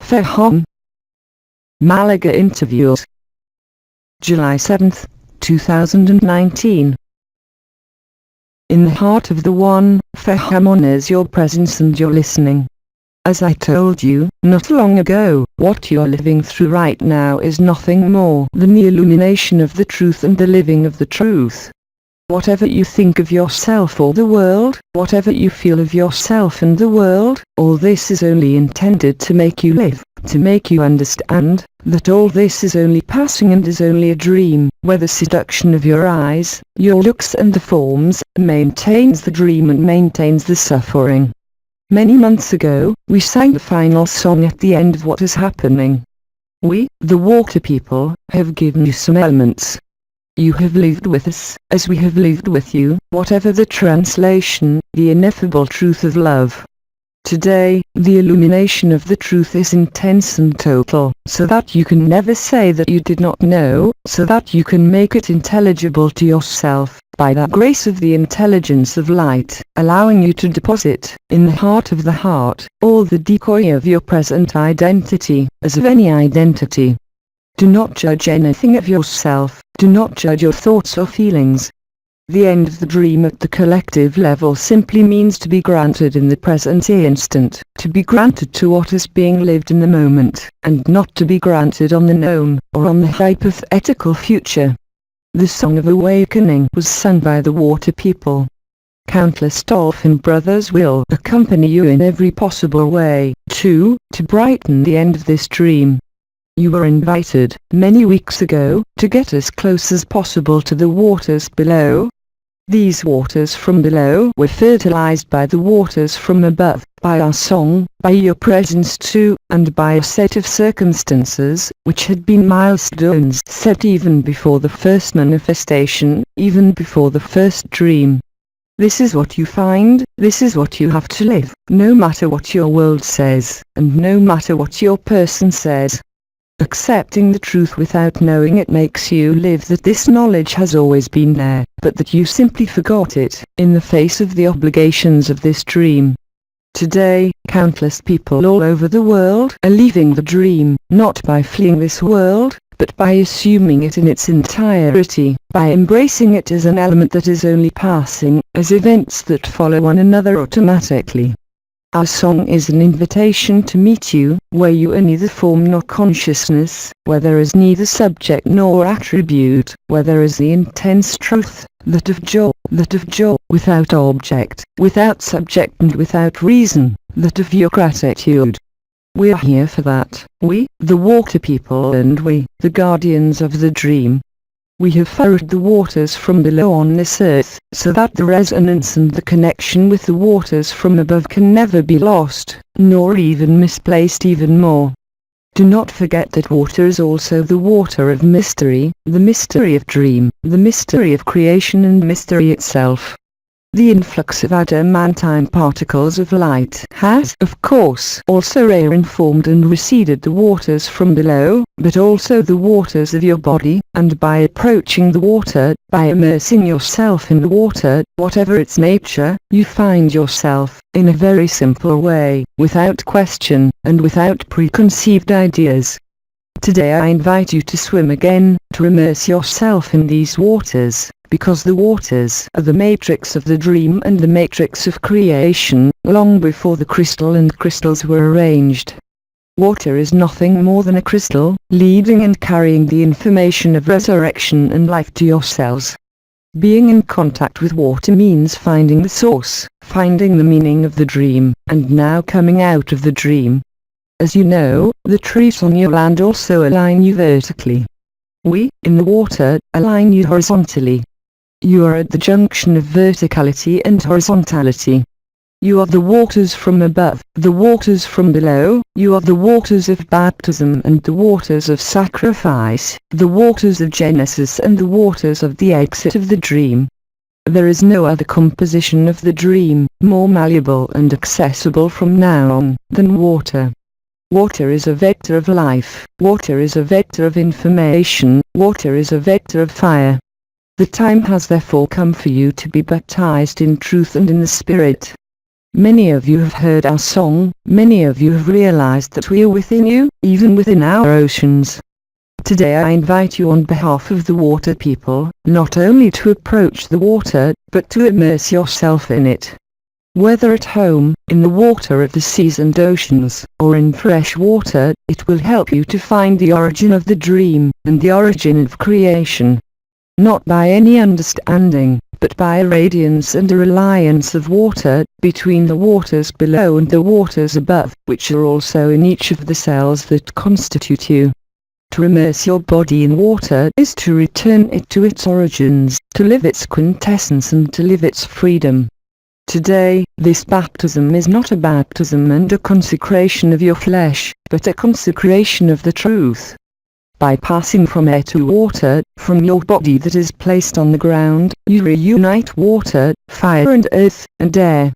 PHAHAME. Malaga interviews. July 7, 2019. In the heart of the One, PHAHAME honors your presence and your listening. As I told you, not long ago, what you are living through right now is nothing more than the illumination of the truth and the living of the truth. Whatever you think of yourself or the world, whatever you feel of yourself and the world, all this is only intended to make you live, to make you understand that all this is only passing and is only a dream, where the seduction of your eyes, your looks and the forms, maintains the dream and maintains the suffering. Many months ago, we sang the final song at the end of what is happening. We, the water people, have given you some elements. You have lived with us, as we have lived with you, whatever the translation, the ineffable truth of love. Today, the illumination of the truth is intense and total, so that you can never say that you did not know, so that you can make it intelligible to yourself, by that grace of the intelligence of light, allowing you to deposit, in the heart of the heart, all the decoy of your present identity, as of any identity. Do not judge anything of yourself, do not judge your thoughts or feelings. The end of the dream at the collective level simply means to be granted in the present instant, to be granted to what is being lived in the moment, and not to be granted on the known, or on the hypothetical future. The Song of Awakening was sung by the water people. Countless dolphin brothers will accompany you in every possible way, to brighten the end of this dream. You were invited, many weeks ago, to get as close as possible to the waters below. These waters from below were fertilized by the waters from above, by our song, by your presence too, and by a set of circumstances, which had been milestones set even before the first manifestation, even before the first dream. This is what you find, this is what you have to live, no matter what your world says, and no matter what your person says. Accepting the truth without knowing it makes you live that this knowledge has always been there, but that you simply forgot it, in the face of the obligations of this dream. Today, countless people all over the world are leaving the dream, not by fleeing this world, but by assuming it in its entirety, by embracing it as an element that is only passing, as events that follow one another automatically. Our song is an invitation to meet you, where you are neither form nor consciousness, where there is neither subject nor attribute, where there is the intense truth, that of joy, without object, without subject and without reason, that of your gratitude. We are here for that, we, the water people, and we, the guardians of the dream. We have furrowed the waters from below on this earth, so that the resonance and the connection with the waters from above can never be lost, nor even misplaced even more. Do not forget that water is also the water of mystery, the mystery of dream, the mystery of creation and mystery itself. The influx of adamantine particles of light has, of course, also re-informed and receded the waters from below, but also the waters of your body, and by approaching the water, by immersing yourself in the water, whatever its nature, you find yourself, in a very simple way, without question, and without preconceived ideas. Today I invite you to swim again, to immerse yourself in these waters, because the waters are the matrix of the dream and the matrix of creation, long before the crystal and crystals were arranged. Water is nothing more than a crystal, leading and carrying the information of resurrection and life to your cells. Being in contact with water means finding the source, finding the meaning of the dream, and now coming out of the dream. As you know, the trees on your land also align you vertically. We, in the water, align you horizontally. You are at the junction of verticality and horizontality. You are the waters from above, the waters from below, you are the waters of baptism and the waters of sacrifice, the waters of Genesis and the waters of the exit of the dream. There is no other composition of the dream, more malleable and accessible from now on, than water. Water is a vector of life, water is a vector of information, water is a vector of fire. The time has therefore come for you to be baptized in truth and in the Spirit. Many of you have heard our song, many of you have realized that we are within you, even within our oceans. Today I invite you on behalf of the water people, not only to approach the water, but to immerse yourself in it. Whether at home, in the water of the seas and oceans, or in fresh water, it will help you to find the origin of the dream, and the origin of creation. Not by any understanding, but by a radiance and a reliance of water, between the waters below and the waters above, which are also in each of the cells that constitute you. To immerse your body in water is to return it to its origins, to live its quintessence and to live its freedom. Today, this baptism is not a baptism and a consecration of your flesh, but a consecration of the truth. By passing from air to water, from your body that is placed on the ground, you reunite water, fire and earth, and air.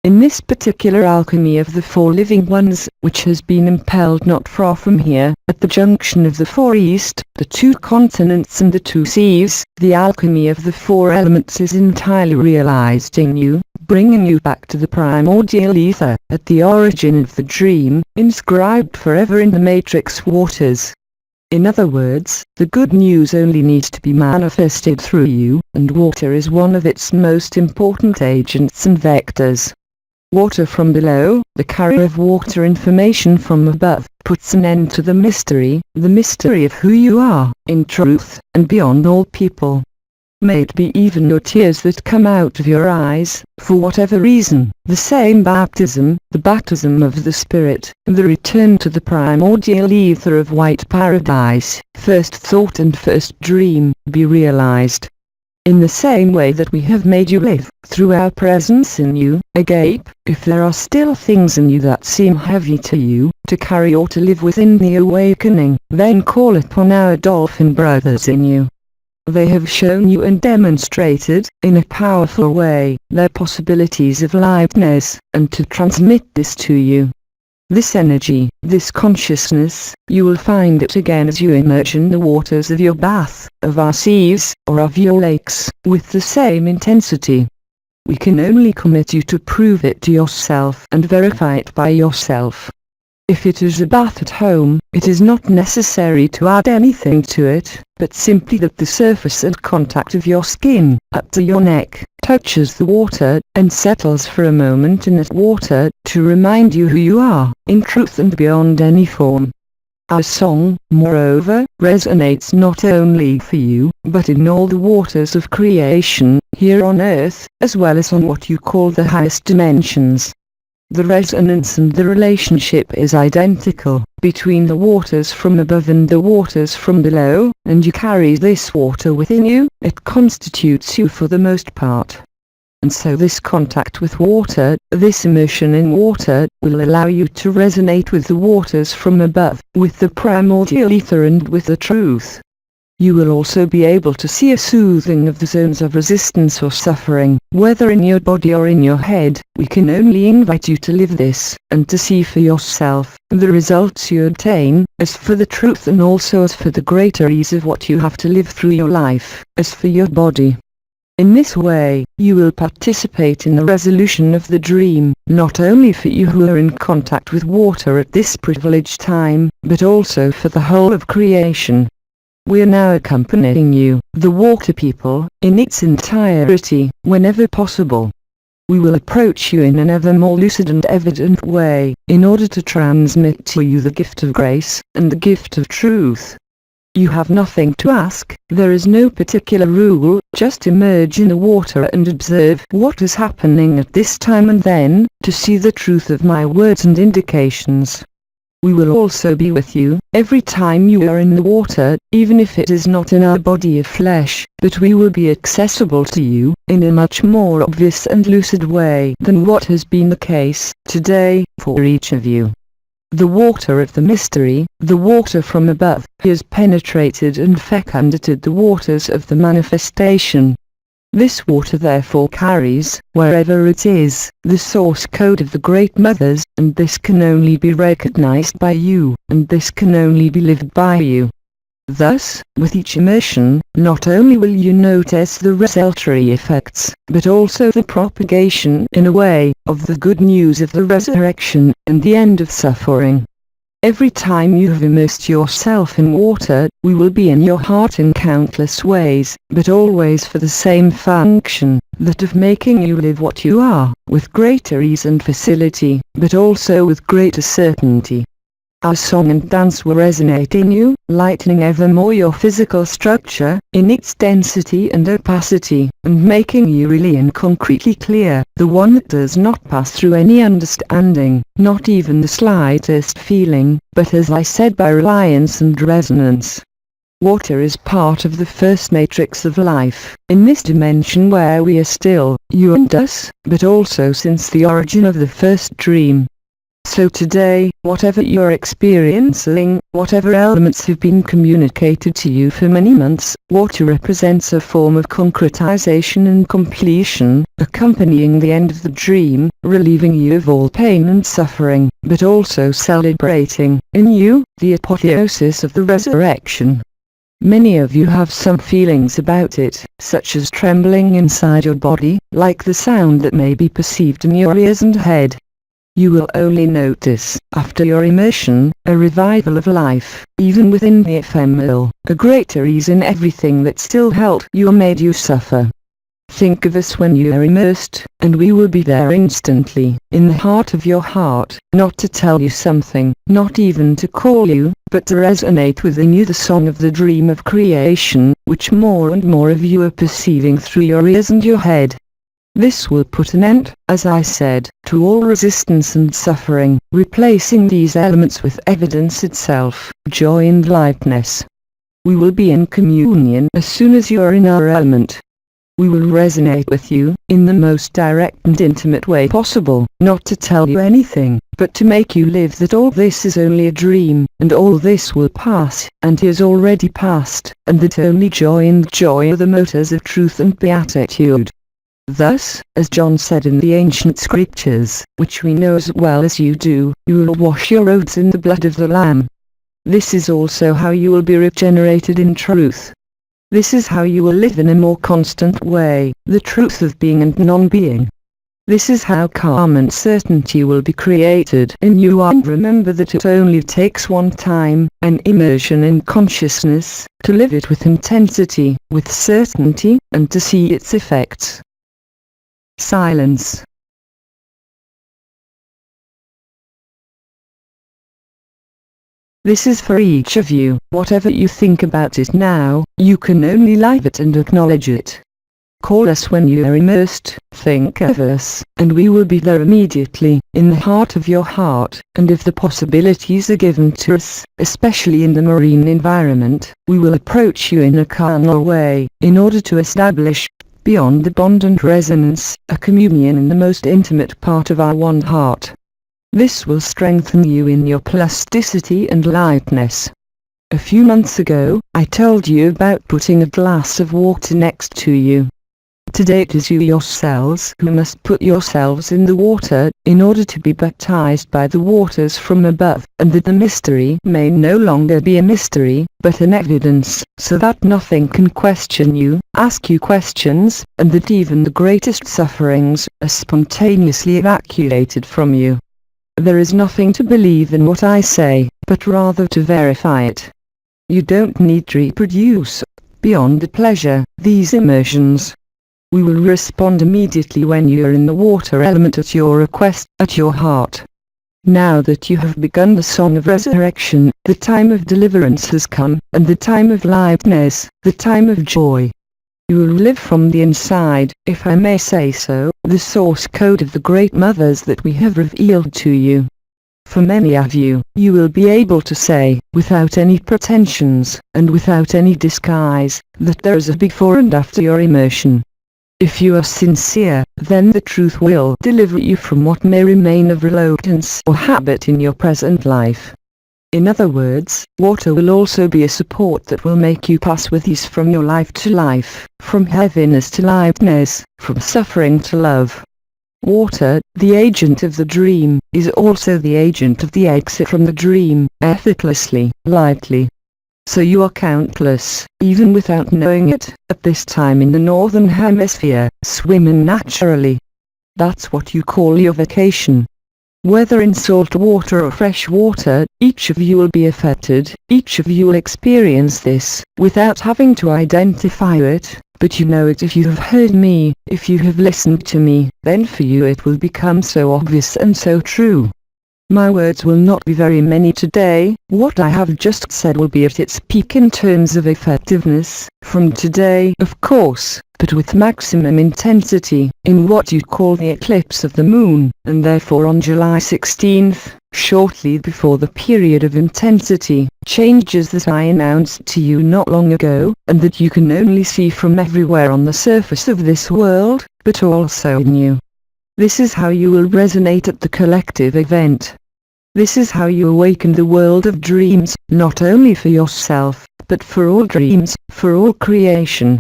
In this particular alchemy of the four living ones, which has been impelled not far from here, at the junction of the four east, the two continents and the two seas, the alchemy of the four elements is entirely realized in you, bringing you back to the primordial ether, at the origin of the dream, inscribed forever in the matrix waters. In other words, the good news only needs to be manifested through you, and water is one of its most important agents and vectors. Water from below, the carrier of water information from above, puts an end to the mystery of who you are, in truth, and beyond all people. May it be even your tears that come out of your eyes, for whatever reason, the same baptism, the baptism of the Spirit, the return to the primordial ether of white paradise, first thought and first dream, be realized. In the same way that we have made you live, through our presence in you, agape, if there are still things in you that seem heavy to you, to carry or to live within the awakening, then call upon our dolphin brothers in you. They have shown you and demonstrated, in a powerful way, their possibilities of liveness, and to transmit this to you. This energy, this consciousness, you will find it again as you emerge in the waters of your bath, of our seas, or of your lakes, with the same intensity. We can only commit you to prove it to yourself and verify it by yourself. If it is a bath at home, it is not necessary to add anything to it, but simply that the surface and contact of your skin, up to your neck, touches the water, and settles for a moment in that water, to remind you who you are, in truth and beyond any form. Our song, moreover, resonates not only for you, but in all the waters of creation, here on earth, as well as on what you call the highest dimensions. The resonance and the relationship is identical, between the waters from above and the waters from below, and you carry this water within you, it constitutes you for the most part. And so this contact with water, this immersion in water, will allow you to resonate with the waters from above, with the primordial ether and with the truth. You will also be able to see a soothing of the zones of resistance or suffering, whether in your body or in your head. We can only invite you to live this, and to see for yourself, the results you obtain, as for the truth and also as for the greater ease of what you have to live through your life, as for your body. In this way, you will participate in the resolution of the dream, not only for you who are in contact with water at this privileged time, but also for the whole of creation. We are now accompanying you, the water people, in its entirety, whenever possible. We will approach you in an ever more lucid and evident way, in order to transmit to you the gift of grace, and the gift of truth. You have nothing to ask, there is no particular rule, just emerge in the water and observe what is happening at this time and then, to see the truth of my words and indications. We will also be with you, every time you are in the water, even if it is not in our body of flesh, but we will be accessible to you, in a much more obvious and lucid way than what has been the case, today, for each of you. The water of the mystery, the water from above, has penetrated and fecundated the waters of the manifestation. This water therefore carries, wherever it is, the source code of the Great Mothers, and this can only be recognized by you, and this can only be lived by you. Thus, with each immersion, not only will you notice the resultary effects, but also the propagation, in a way, of the good news of the resurrection, and the end of suffering. Every time you have immersed yourself in water, we will be in your heart in countless ways, but always for the same function, that of making you live what you are, with greater ease and facility, but also with greater certainty. Our song and dance will resonate in you, lightening evermore your physical structure, in its density and opacity, and making you really and concretely clear, the one that does not pass through any understanding, not even the slightest feeling, but as I said, by reliance and resonance. Water is part of the first matrix of life, in this dimension where we are still, you and us, but also since the origin of the first dream. So today, whatever you're experiencing, whatever elements have been communicated to you for many months, water represents a form of concretization and completion, accompanying the end of the dream, relieving you of all pain and suffering, but also celebrating, in you, the apotheosis of the resurrection. Many of you have some feelings about it, such as trembling inside your body, like the sound that may be perceived in your ears and head. You will only notice, after your immersion, a revival of life, even within the ephemeral, a greater ease in everything that still held you or made you suffer. Think of us when you are immersed, and we will be there instantly, in the heart of your heart, not to tell you something, not even to call you, but to resonate within you the song of the dream of creation, which more and more of you are perceiving through your ears and your head. This will put an end, as I said, to all resistance and suffering, replacing these elements with evidence itself, joy and lightness. We will be in communion as soon as you are in our element. We will resonate with you, in the most direct and intimate way possible, not to tell you anything, but to make you live that all this is only a dream, and all this will pass, and is already past, and that only joy and joy are the motors of truth and beatitude. Thus, as John said in the ancient scriptures, which we know as well as you do, you will wash your robes in the blood of the Lamb. This is also how you will be regenerated in truth. This is how you will live in a more constant way, the truth of being and non-being. This is how calm and certainty will be created in you, and remember that it only takes one time, an immersion in consciousness, to live it with intensity, with certainty, and to see its effects. Silence. This is for each of you. Whatever you think about it now, you can only live it and acknowledge it. Call us when you are immersed, think of us, and we will be there immediately, in the heart of your heart, and if the possibilities are given to us, especially in the marine environment, we will approach you in a carnal way, in order to establish, beyond the bond and resonance, a communion in the most intimate part of our one heart. This will strengthen you in your plasticity and lightness. A few months ago, I told you about putting a glass of water next to you. Today it is you yourselves who must put yourselves in the water, in order to be baptized by the waters from above, and that the mystery may no longer be a mystery, but an evidence, so that nothing can question you, ask you questions, and that even the greatest sufferings are spontaneously evacuated from you. There is nothing to believe in what I say, but rather to verify it. You don't need to reproduce, beyond the pleasure, these immersions. We will respond immediately when you are in the water element at your request, at your heart. Now that you have begun the song of resurrection, the time of deliverance has come, and the time of lightness, the time of joy. You will live from the inside, if I may say so, the source code of the great mothers that we have revealed to you. For many of you, you will be able to say, without any pretensions, and without any disguise, that there is a before and after your immersion. If you are sincere, then the truth will deliver you from what may remain of reluctance or habit in your present life. In other words, water will also be a support that will make you pass with ease from your life to life, from heaviness to lightness, from suffering to love. Water, the agent of the dream, is also the agent of the exit from the dream, effortlessly, lightly. So you are countless, even without knowing it, at this time in the northern hemisphere, swimming naturally. That's what you call your vacation. Whether in salt water or fresh water, each of you will be affected, each of you will experience this, without having to identify it, but you know it if you have heard me, if you have listened to me, then for you it will become so obvious and so true. My words will not be very many today. What I have just said will be at its peak in terms of effectiveness, from today of course, but with maximum intensity, in what you call the eclipse of the moon, and therefore on July 16th, shortly before the period of intensity changes that I announced to you not long ago, and that you can only see from everywhere on the surface of this world, but also in you. This is how you will resonate at the collective event. This is how you awaken the world of dreams, not only for yourself, but for all dreams, for all creation.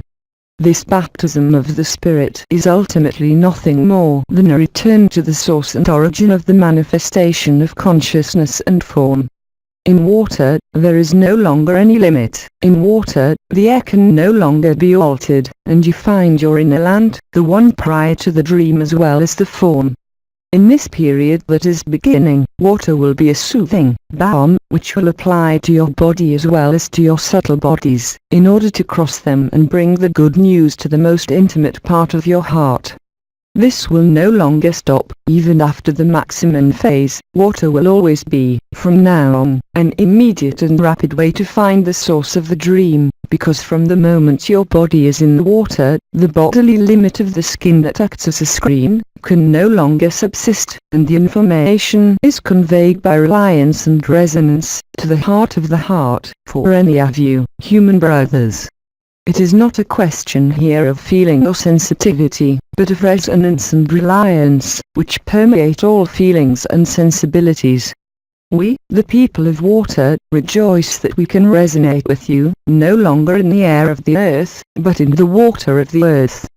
This baptism of the Spirit is ultimately nothing more than a return to the source and origin of the manifestation of consciousness and form. In water, there is no longer any limit. In water, the air can no longer be altered, and you find your inner land, the one prior to the dream as well as the form. In this period that is beginning, water will be a soothing balm, which will apply to your body as well as to your subtle bodies, in order to cross them and bring the good news to the most intimate part of your heart. This will no longer stop, even after the maximum phase. Water will always be, from now on, an immediate and rapid way to find the source of the dream, because from the moment your body is in the water, the bodily limit of the skin that acts as a screen, can no longer subsist, and the information is conveyed by reliance and resonance, to the heart of the heart, for any of you, human brothers. It is not a question here of feeling or sensitivity, but of resonance and reliance, which permeate all feelings and sensibilities. We, the people of water, rejoice that we can resonate with you, no longer in the air of the earth, but in the water of the earth.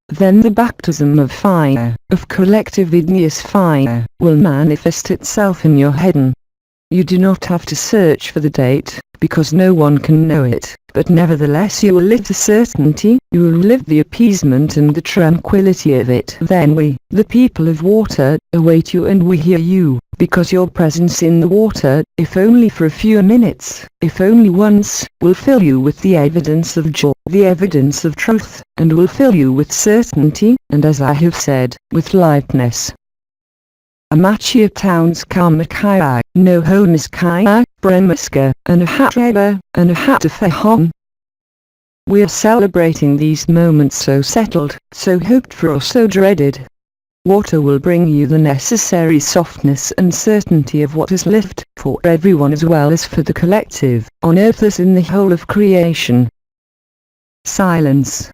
Then the baptism of fire, of collective igneous fire, will manifest itself in your head. You do not have to search for the date, because no one can know it, but nevertheless you will live the certainty, you will live the appeasement and the tranquility of it. Then we, the people of water, await you and we hear you, because your presence in the water, if only for a few minutes, if only once, will fill you with the evidence of joy, the evidence of truth, and will fill you with certainty, and as I have said, with lightness. Amachia towns Karmakaya, no Honiskaya, Bremiska, and Ahateba, and Ahatafaham. We are celebrating these moments so settled, so hoped for or so dreaded. Water will bring you the necessary softness and certainty of what is lived, for everyone as well as for the collective, on earth as in the whole of creation. Silence.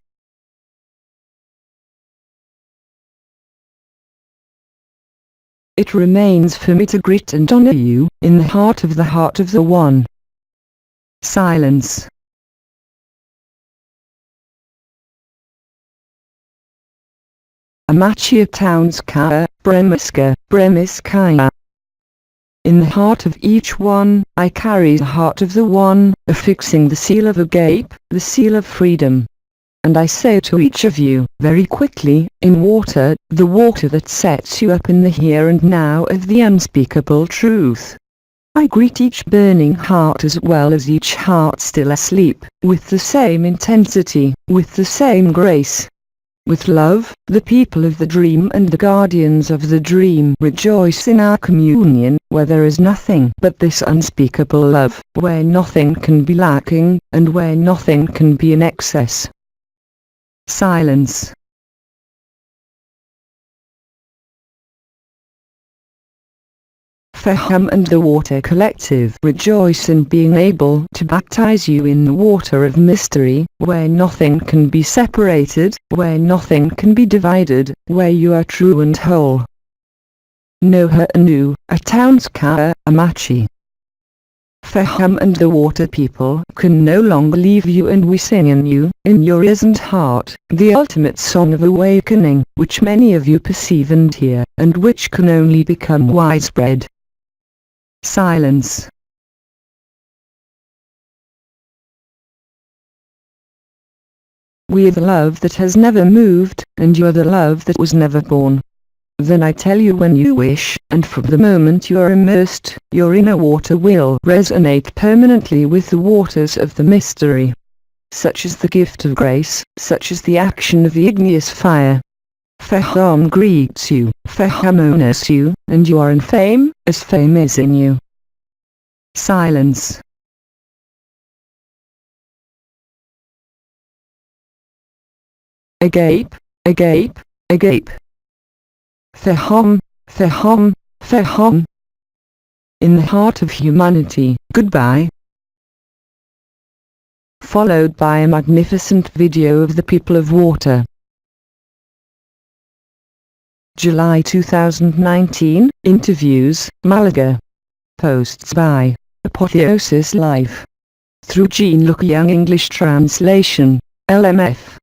It remains for me to greet and honor you, in the heart of the One. Silence. Amachia towns Kaya, Bremiskaya. In the heart of each one, I carry the heart of the One, affixing the seal of agape, the seal of freedom. And I say to each of you, very quickly, in water, the water that sets you up in the here and now of the unspeakable truth. I greet each burning heart as well as each heart still asleep, with the same intensity, with the same grace. With love, the people of the dream and the guardians of the dream rejoice in our communion, where there is nothing but this unspeakable love, where nothing can be lacking, and where nothing can be in excess. Silence. PHAHAME and the Water Collective rejoice in being able to baptize you in the water of mystery, where nothing can be separated, where nothing can be divided, where you are true and whole. Noha Anu, Ataunska, Amachi. PHAHAME and the water people can no longer leave you, and we sing in you, in your ears and heart, the ultimate song of awakening, which many of you perceive and hear, and which can only become widespread. Silence. We are the love that has never moved, and you are the love that was never born. Then I tell you when you wish, and from the moment you are immersed, your inner water will resonate permanently with the waters of the mystery. Such is the gift of grace, such is the action of the igneous fire. PHAHAME greets you, PHAHAME honors you, and you are in fame, as fame is in you. Silence. Agape, agape, agape. PHAHAME, PHAHAME, PHAHAME. In the heart of humanity, goodbye. Followed by a magnificent video of the people of water. July 2019, interviews, Malaga. Posts by Apotheosis Life. Through Jean Luc Young English translation, LMF.